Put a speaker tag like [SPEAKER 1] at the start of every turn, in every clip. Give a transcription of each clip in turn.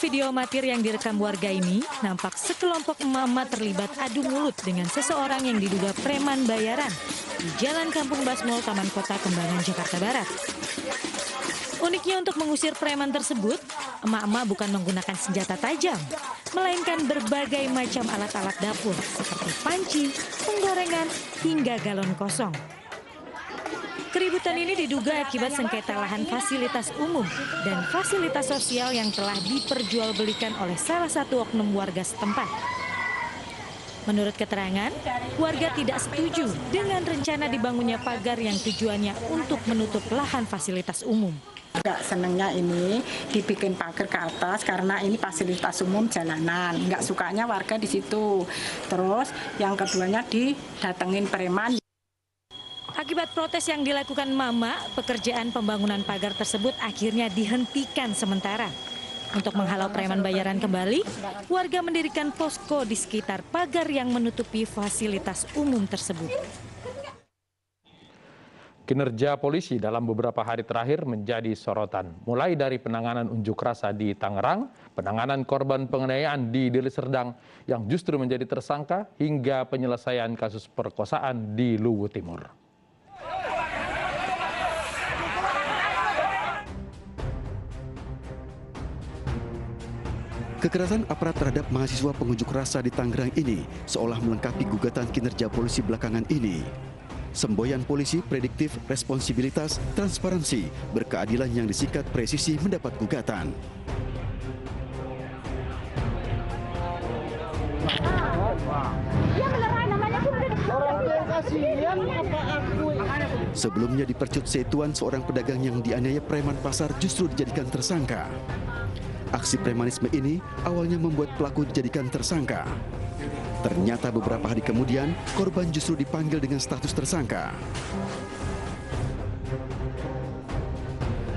[SPEAKER 1] video amatir yang direkam warga ini, nampak sekelompok emak-emak terlibat adu mulut dengan seseorang yang diduga preman bayaran di Jalan Kampung Basmol, Taman Kota Kembangan, Jakarta Barat. Uniknya untuk mengusir preman tersebut, emak-emak bukan menggunakan senjata tajam, melainkan berbagai macam alat-alat dapur seperti panci, penggorengan, hingga galon kosong. Keributan ini diduga akibat sengketa lahan fasilitas umum dan fasilitas sosial yang telah diperjualbelikan oleh salah satu oknum warga setempat. Menurut keterangan, warga tidak setuju dengan rencana dibangunnya pagar yang tujuannya untuk menutup lahan fasilitas umum.
[SPEAKER 2] Nggak senengnya ini dibikin pagar ke atas karena ini fasilitas umum jalanan. Nggak sukanya warga di situ. Terus yang keduanya didatengin preman.
[SPEAKER 1] Akibat protes yang dilakukan Mama, pekerjaan pembangunan pagar tersebut akhirnya dihentikan sementara. Untuk menghalau preman bayaran kembali, warga mendirikan posko di sekitar pagar yang menutupi fasilitas umum tersebut.
[SPEAKER 3] Kinerja polisi dalam beberapa hari terakhir menjadi sorotan. Mulai dari penanganan unjuk rasa di Tangerang, penanganan korban penganiayaan di Deli Serdang yang justru menjadi tersangka, hingga penyelesaian kasus perkosaan di Luwu Timur.
[SPEAKER 4] Kekerasan aparat terhadap mahasiswa pengunjuk rasa di Tangerang ini seolah melengkapi gugatan kinerja polisi belakangan ini. Semboyan polisi prediktif, responsibilitas, transparansi, berkeadilan yang disikat presisi mendapat gugatan. Sebelumnya di Percut Setuan, seorang pedagang yang dianiaya preman pasar justru dijadikan tersangka. Aksi premanisme ini awalnya membuat pelaku dijadikan tersangka. Ternyata beberapa hari kemudian, korban justru dipanggil dengan status tersangka.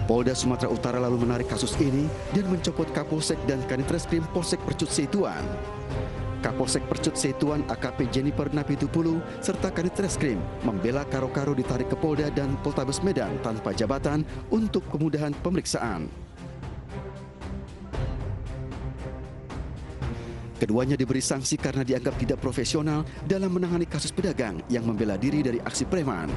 [SPEAKER 4] Polda Sumatera Utara lalu menarik kasus ini dan mencopot Kapolsek dan Kanitreskrim Polsek Percut Setuan. Kapolsek Percut Setuan AKP Jennifer Napitupulu serta Kanitreskrim membela Karo-Karo ditarik ke Polda dan Poltabes Medan tanpa jabatan untuk kemudahan pemeriksaan. Keduanya diberi sanksi karena dianggap tidak profesional dalam menangani kasus pedagang yang membela diri dari aksi preman.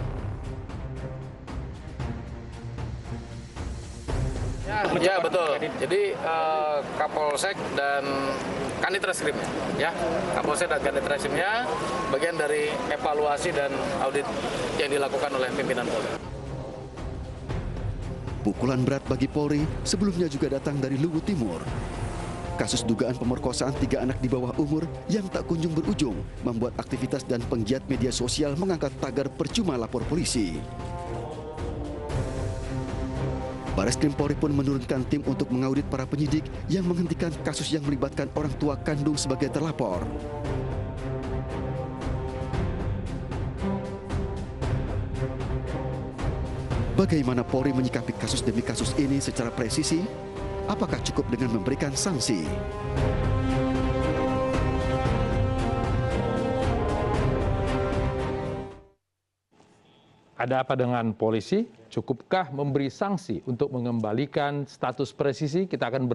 [SPEAKER 5] Ya betul. Jadi Kapolsek dan Kanitreskrim, ya Kapolsek dan Kanitreskrimnya bagian dari evaluasi dan audit yang dilakukan oleh pimpinan Polri.
[SPEAKER 4] Pukulan berat bagi Polri sebelumnya juga datang dari Luwu Timur. Kasus dugaan pemerkosaan 3 anak di bawah umur yang tak kunjung berujung membuat aktivitas dan penggiat media sosial mengangkat tagar percuma lapor polisi. Bareskrim Polri pun menurunkan tim untuk mengaudit para penyidik yang menghentikan kasus yang melibatkan orang tua kandung sebagai terlapor. Bagaimana Polri menyikapi kasus demi kasus ini secara presisi? Apakah cukup dengan memberikan sanksi?
[SPEAKER 3] Ada apa dengan polisi? Cukupkah memberi sanksi untuk mengembalikan status presisi? Kita akan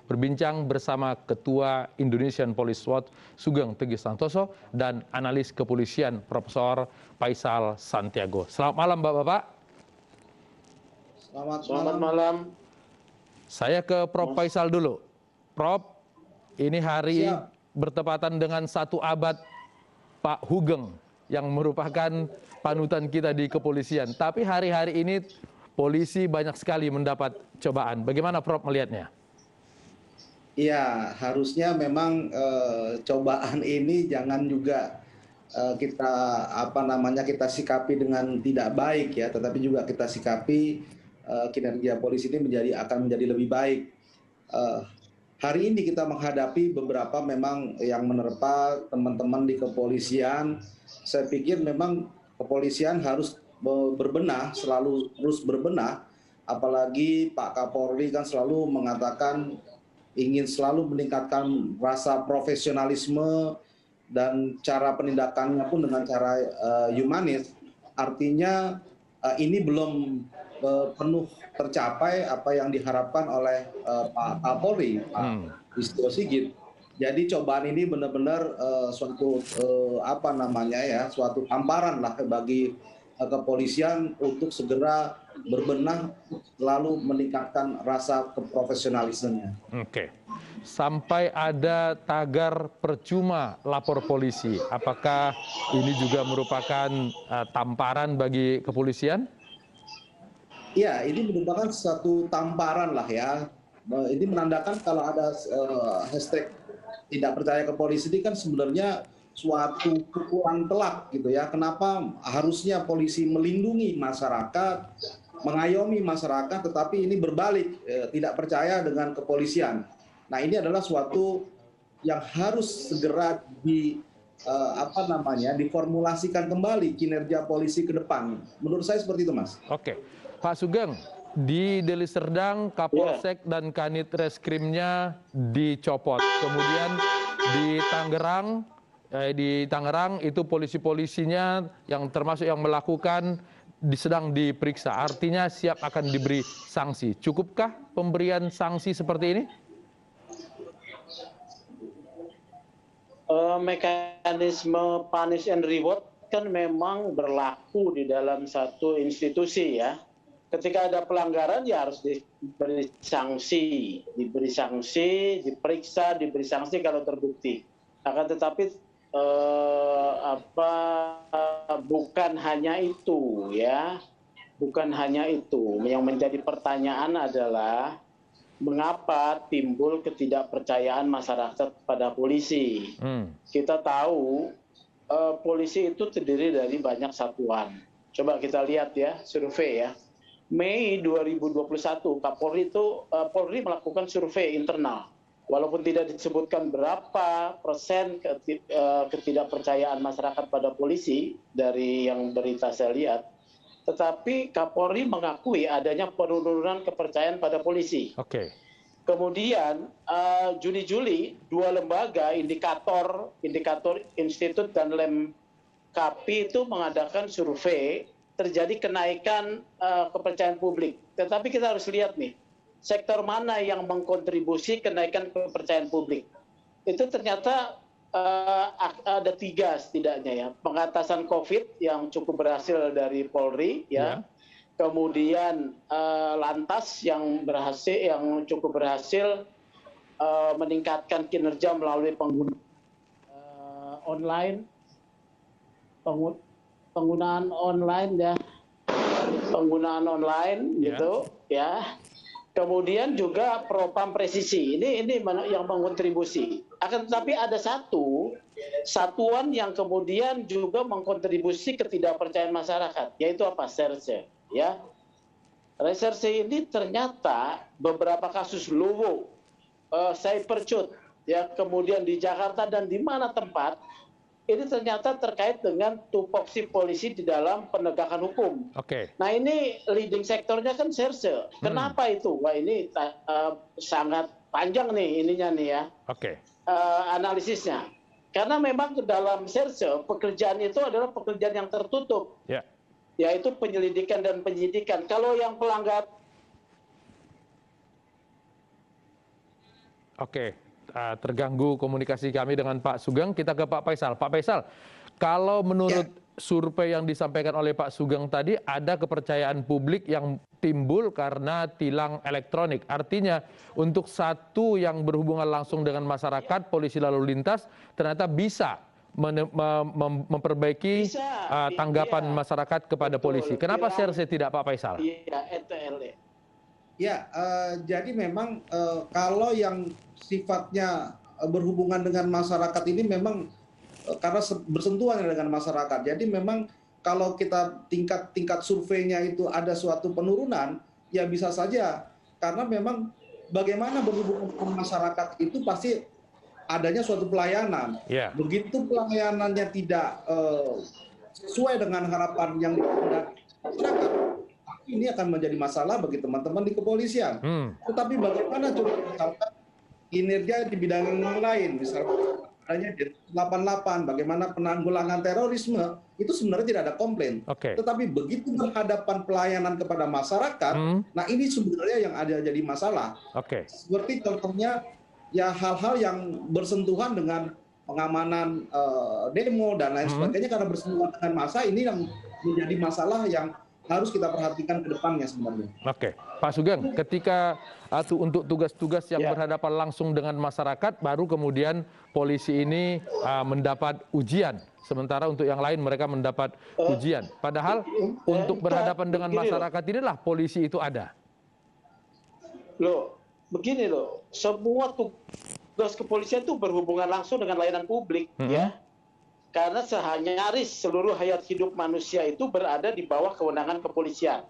[SPEAKER 3] berbincang bersama Ketua Indonesian Police Watch Sugeng Teguh Santoso dan analis kepolisian Profesor Faisal Santiago. Selamat malam Bapak-Bapak.
[SPEAKER 6] Selamat malam.
[SPEAKER 3] Saya ke Prof. Faisal dulu. Prof, ini hari bertepatan dengan 1 abad Pak Hugeng yang merupakan panutan kita di kepolisian. Tapi hari-hari ini polisi banyak sekali mendapat cobaan. Bagaimana Prof melihatnya?
[SPEAKER 6] Iya, harusnya memang cobaan ini jangan juga kita sikapi dengan tidak baik ya, tetapi juga kita sikapi kinerja polisi ini akan menjadi lebih baik. Hari ini kita menghadapi beberapa memang yang menerpa teman-teman di kepolisian. Saya pikir memang kepolisian harus berbenah, selalu terus berbenah. Apalagi Pak Kapolri kan selalu mengatakan ingin selalu meningkatkan rasa profesionalisme dan cara penindakannya pun dengan cara humanis. Artinya ini belum penuh tercapai apa yang diharapkan oleh Pak Kapolri, Pak Listio Sigit. Jadi cobaan ini benar-benar suatu apa namanya ya, suatu tamparan lah bagi kepolisian untuk segera berbenah lalu meningkatkan rasa keprofesionalismenya.
[SPEAKER 3] Oke. Sampai ada tagar percuma lapor polisi. Apakah ini juga merupakan tamparan bagi kepolisian?
[SPEAKER 6] Ya, ini merupakan satu tamparan lah ya. Ini menandakan kalau ada hashtag tidak percaya ke polisi ini kan sebenarnya suatu pukulan telak gitu ya. Kenapa harusnya polisi melindungi masyarakat, mengayomi masyarakat, tetapi ini berbalik, tidak percaya dengan kepolisian. Nah, ini adalah suatu yang harus segera diformulasikan kembali kinerja polisi ke depan. Menurut saya seperti itu, Mas.
[SPEAKER 3] Oke, Pak Sugeng, di Deli Serdang, Kapolsek dan Kanit Reskrimnya dicopot. Kemudian di Tangerang itu polisi-polisinya yang termasuk yang melakukan sedang diperiksa. Artinya siap akan diberi sanksi. Cukupkah pemberian sanksi seperti ini?
[SPEAKER 7] Mekanisme punish and reward kan memang berlaku di dalam satu institusi ya. Ketika ada pelanggaran ya harus diberi sanksi, diperiksa, diberi sanksi kalau terbukti. Akan tetapi bukan hanya itu ya, bukan hanya itu. Yang menjadi pertanyaan adalah mengapa timbul ketidakpercayaan masyarakat pada polisi. Kita tahu polisi itu terdiri dari banyak satuan. Coba kita lihat ya, survei ya. Mei 2021 Polri melakukan survei internal. Walaupun tidak disebutkan berapa persen ketidakpercayaan masyarakat pada polisi dari yang berita saya lihat, tetapi Kapolri mengakui adanya penurunan kepercayaan pada polisi.
[SPEAKER 3] Oke.
[SPEAKER 7] Kemudian Juni-Juli dua lembaga indikator Institut dan Lemkapi itu mengadakan survei, terjadi kenaikan kepercayaan publik. Tetapi kita harus lihat nih, sektor mana yang mengkontribusi kenaikan kepercayaan publik. Itu ternyata ada 3 setidaknya ya. Pengatasan COVID yang cukup berhasil dari Polri ya. Kemudian Lantas yang cukup berhasil meningkatkan kinerja melalui penggunaan online gitu ya. Kemudian juga propam presisi, ini yang mengontribusi. Akan tetapi ada satuan yang kemudian juga mengkontribusi ketidakpercayaan masyarakat, yaitu apa? Serse. Ya, reserse ini ternyata beberapa kasus Luwu, Cybercut, ya kemudian di Jakarta dan di mana tempat ini ternyata terkait dengan tupoksi polisi di dalam penegakan hukum.
[SPEAKER 3] Oke.
[SPEAKER 7] Nah ini leading sektornya kan Serse. Kenapa itu? Wah ini sangat panjang nih ininya nih ya.
[SPEAKER 3] Oke.
[SPEAKER 7] Analisisnya. Karena memang ke dalam Serse pekerjaan itu adalah pekerjaan yang tertutup.
[SPEAKER 3] Ya.
[SPEAKER 7] Yaitu penyelidikan dan penyidikan. Kalau yang pelanggar...
[SPEAKER 3] Oke. Terganggu komunikasi kami dengan Pak Sugeng, kita ke Pak Faisal. Pak Faisal, kalau menurut survei yang disampaikan oleh Pak Sugeng tadi, ada kepercayaan publik yang timbul karena tilang elektronik. Artinya untuk satu yang berhubungan langsung dengan masyarakat, polisi lalu lintas, ternyata bisa memperbaiki tanggapan masyarakat kepada polisi. Kenapa Serse tidak, Pak Faisal?
[SPEAKER 7] Iya, ETL.
[SPEAKER 6] Ya, jadi memang kalau yang sifatnya berhubungan dengan masyarakat ini memang karena bersentuhan dengan masyarakat. Jadi memang kalau kita tingkat surveinya itu ada suatu penurunan, ya bisa saja karena memang bagaimana berhubungan dengan masyarakat itu pasti adanya suatu pelayanan.
[SPEAKER 3] Yeah.
[SPEAKER 6] Begitu pelayanannya tidak sesuai dengan harapan yang dikehendaki masyarakat, ini akan menjadi masalah bagi teman-teman di kepolisian. Tetapi bagaimana coba misalkan kinerja di bidang yang lain, misalkan adanya Densus 88, bagaimana penanggulangan terorisme, itu sebenarnya tidak ada komplain. Tetapi begitu berhadapan pelayanan kepada masyarakat, nah ini sebenarnya yang ada jadi masalah. Seperti contohnya ya hal-hal yang bersentuhan dengan pengamanan demo dan lain sebagainya, karena bersentuhan dengan massa, ini yang menjadi masalah yang harus kita perhatikan ke depannya sebenarnya.
[SPEAKER 3] Pak Sugeng, ketika untuk tugas-tugas yang berhadapan langsung dengan masyarakat, baru kemudian polisi ini mendapat ujian. Sementara untuk yang lain mereka mendapat ujian. Padahal untuk berhadapan dengan masyarakat inilah polisi itu ada.
[SPEAKER 7] Loh, begini loh, semua tugas kepolisian itu berhubungan langsung dengan layanan publik, ya. Karena nyaris seluruh hayat hidup manusia itu berada di bawah kewenangan kepolisian.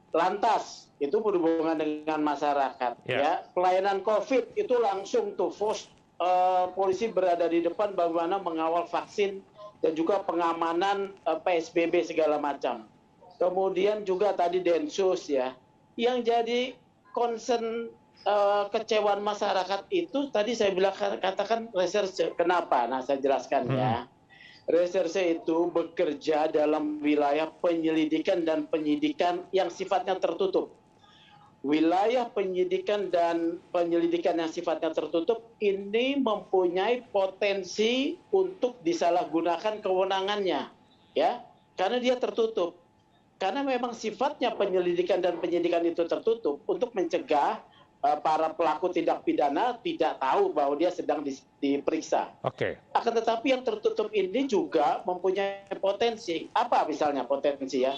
[SPEAKER 7] Lantas itu berhubungan dengan masyarakat, ya. Pelayanan COVID itu langsung tuh polisi berada di depan bagaimana mengawal vaksin dan juga pengamanan PSBB segala macam. Kemudian juga tadi Densus, ya, yang jadi concern kecewaan masyarakat itu tadi saya bilang katakan reserse. Kenapa? Nah, saya jelaskan ya. Reserse itu bekerja dalam wilayah penyelidikan dan penyidikan yang sifatnya tertutup. Wilayah penyidikan dan penyelidikan yang sifatnya tertutup ini mempunyai potensi untuk disalahgunakan kewenangannya, ya, karena dia tertutup. Karena memang sifatnya penyelidikan dan penyidikan itu tertutup untuk mencegah para pelaku tindak pidana tidak tahu bahwa dia sedang diperiksa. Akan tetapi yang tertutup ini juga mempunyai potensi. Apa misalnya potensi, ya?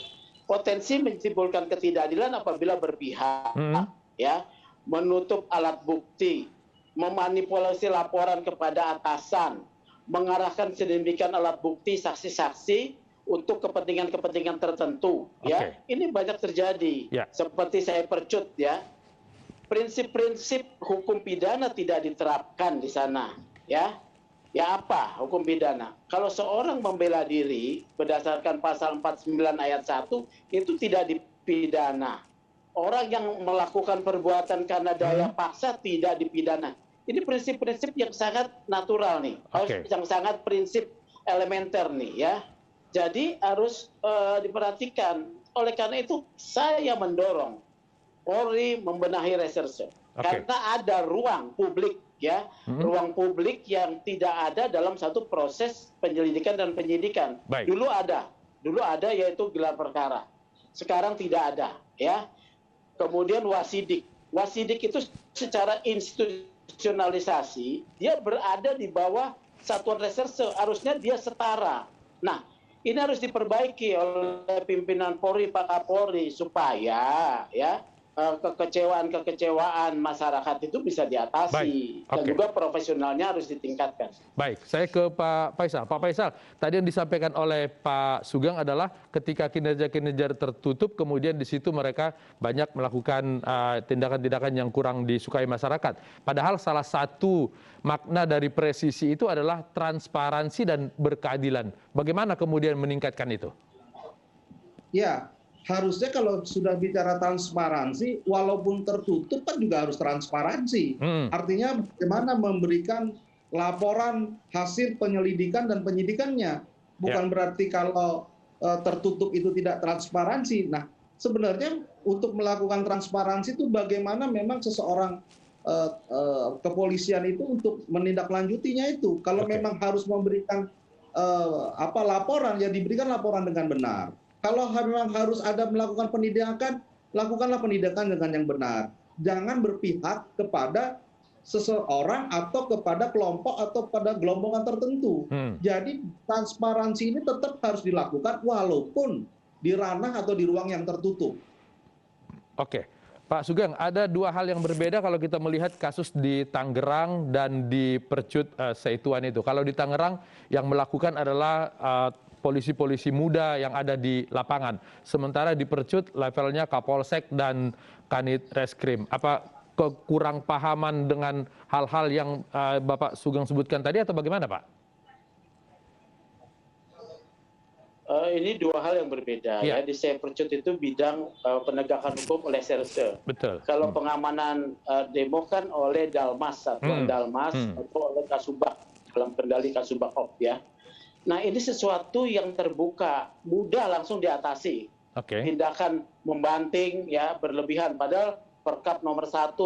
[SPEAKER 7] Potensi menimbulkan ketidakadilan apabila berpihak, ya, menutup alat bukti, memanipulasi laporan kepada atasan, mengarahkan sedemikian alat bukti saksi-saksi untuk kepentingan-kepentingan tertentu, ya. Ini banyak terjadi. Seperti saya percut, ya. Prinsip-prinsip hukum pidana tidak diterapkan di sana, ya. Ya apa hukum pidana? Kalau seorang membela diri berdasarkan pasal 49 ayat 1 itu tidak dipidana. Orang yang melakukan perbuatan karena daya paksa tidak dipidana. Ini prinsip-prinsip yang sangat natural nih, yang sangat prinsip elementer nih, ya. Jadi harus diperhatikan. Oleh karena itu saya mendorong Polri membenahi reserse, karena ada ruang publik, ya, ruang publik yang tidak ada dalam satu proses penyelidikan dan penyidikan. Dulu ada yaitu gelar perkara, sekarang tidak ada, ya. Kemudian wasidik itu secara institusionalisasi dia berada di bawah satuan reserse, harusnya dia setara. Nah, ini harus diperbaiki oleh pimpinan Polri, Pak Kapolri, supaya, ya, kekecewaan masyarakat itu bisa diatasi. Dan juga profesionalnya harus ditingkatkan.
[SPEAKER 3] Baik, saya ke Pak Faisal. Pak Faisal, tadi yang disampaikan oleh Pak Sugeng adalah ketika kinerja-kinerja tertutup, kemudian di situ mereka banyak melakukan tindakan-tindakan yang kurang disukai masyarakat. Padahal salah satu makna dari presisi itu adalah transparansi dan berkeadilan. Bagaimana kemudian meningkatkan itu?
[SPEAKER 6] Ya, harusnya kalau sudah bicara transparansi, walaupun tertutup kan juga harus transparansi. Artinya bagaimana memberikan laporan hasil penyelidikan dan penyidikannya. Bukan berarti kalau tertutup itu tidak transparansi. Nah, sebenarnya untuk melakukan transparansi itu bagaimana memang seseorang kepolisian itu untuk menindaklanjutinya itu. Kalau memang harus memberikan laporan, ya diberikan laporan dengan benar. Kalau memang harus ada melakukan penindakan, lakukanlah penindakan dengan yang benar. Jangan berpihak kepada seseorang atau kepada kelompok atau pada gelombokan tertentu. Jadi transparansi ini tetap harus dilakukan walaupun di ranah atau di ruang yang tertutup.
[SPEAKER 3] Pak Sugeng, ada dua hal yang berbeda kalau kita melihat kasus di Tangerang dan di Percut Seituan itu. Kalau di Tangerang yang melakukan adalah polisi-polisi muda yang ada di lapangan. Sementara di Percut levelnya Kapolsek dan Kanit Reskrim. Apa kekurang pahaman dengan hal-hal yang Bapak Sugeng sebutkan tadi atau bagaimana, Pak?
[SPEAKER 7] Ini dua hal yang berbeda. Ya. Di Percut itu bidang penegakan hukum oleh Serse.
[SPEAKER 3] Betul.
[SPEAKER 7] Kalau pengamanan demo kan oleh Dalmas, Satuan Dalmas atau oleh Kasubag. dalam kendali Kasubag ya. Nah ini sesuatu yang terbuka, mudah langsung diatasi. Tindakan membanting ya berlebihan, padahal Perkap nomor 1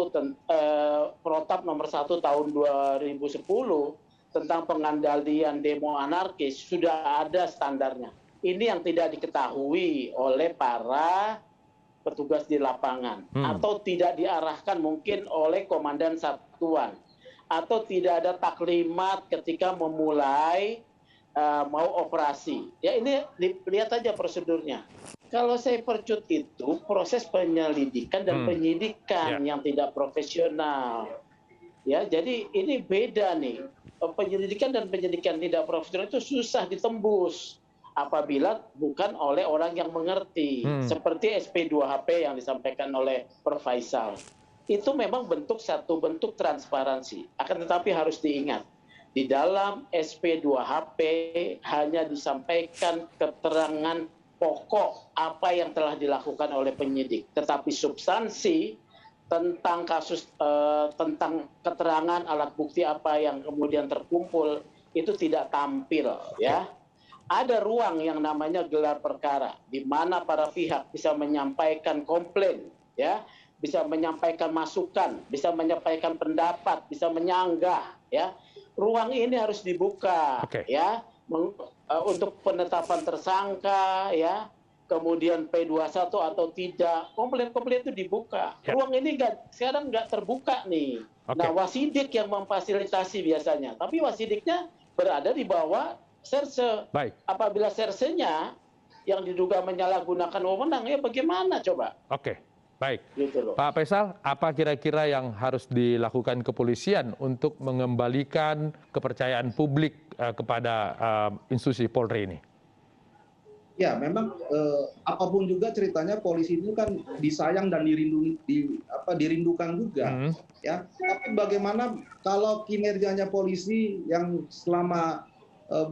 [SPEAKER 7] Protap nomor 1 tahun 2010 tentang pengandalian demo anarkis sudah ada standarnya. Ini yang tidak diketahui oleh para petugas di lapangan atau tidak diarahkan mungkin oleh komandan satuan atau tidak ada taklimat ketika memulai mau operasi. Ya ini lihat aja prosedurnya. Kalau saya percut itu proses penyelidikan dan penyidikan yang tidak profesional. Ya, jadi ini beda nih. Penyelidikan dan penyidikan tidak profesional itu susah ditembus apabila bukan oleh orang yang mengerti. Seperti SP2HP yang disampaikan oleh Prof. Faisal. Itu memang satu bentuk transparansi. Akan tetapi harus diingat, di dalam SP2HP hanya disampaikan keterangan pokok apa yang telah dilakukan oleh penyidik, tetapi substansi tentang kasus, tentang keterangan alat bukti apa yang kemudian terkumpul itu tidak tampil, ya. Ada ruang yang namanya gelar perkara, di mana para pihak bisa menyampaikan komplain, ya, bisa menyampaikan masukan, bisa menyampaikan pendapat, bisa menyanggah, ya. Ruang ini harus dibuka, ya. Untuk penetapan tersangka, ya, kemudian P21 atau tidak, komplain-komplain itu dibuka. Ruang ini sekarang nggak terbuka nih. Nah, wasidik yang memfasilitasi biasanya, tapi wasidiknya berada di bawah serse. Apabila sersenya yang diduga menyalahgunakan wewenang, ya bagaimana coba?
[SPEAKER 3] Baik, Pak Faisal, apa kira-kira yang harus dilakukan kepolisian untuk mengembalikan kepercayaan publik kepada institusi Polri ini?
[SPEAKER 6] Ya, memang apapun juga ceritanya polisi itu kan disayang dan dirindukan juga, ya. Tapi bagaimana kalau kinerjanya polisi yang selama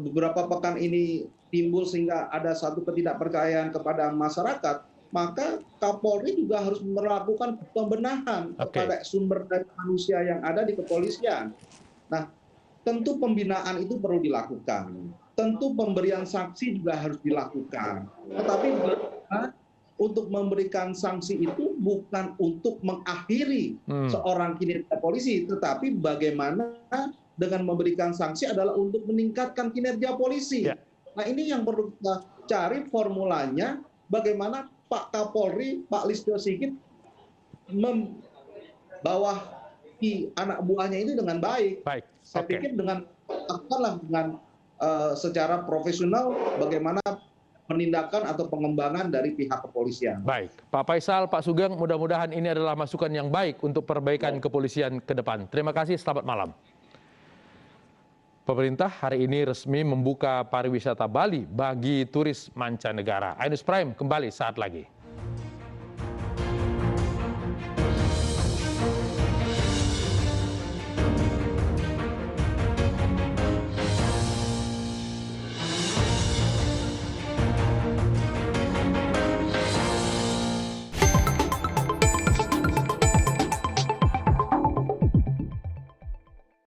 [SPEAKER 6] beberapa pekan ini timbul sehingga ada satu ketidakpercayaan kepada masyarakat? Maka Kapolri juga harus melakukan pembenahan kepada sumber daya manusia yang ada di kepolisian. Nah, tentu pembinaan itu perlu dilakukan. Tentu pemberian sanksi juga harus dilakukan. Tetapi untuk memberikan sanksi itu bukan untuk mengakhiri seorang kinerja polisi, tetapi bagaimana dengan memberikan sanksi adalah untuk meningkatkan kinerja polisi. Nah, ini yang perlu kita cari formulanya, bagaimana Pak Kapolri, Pak Listio Sigit membawahi anak buahnya ini dengan baik. Saya pikir dengan secara profesional bagaimana penindakan atau pengembangan dari pihak kepolisian.
[SPEAKER 3] Baik, Pak Faisal, Pak Sugeng, mudah-mudahan ini adalah masukan yang baik untuk perbaikan kepolisian ke depan. Terima kasih, selamat malam. Pemerintah hari ini resmi membuka pariwisata Bali bagi turis mancanegara. Ainus Prime kembali saat lagi.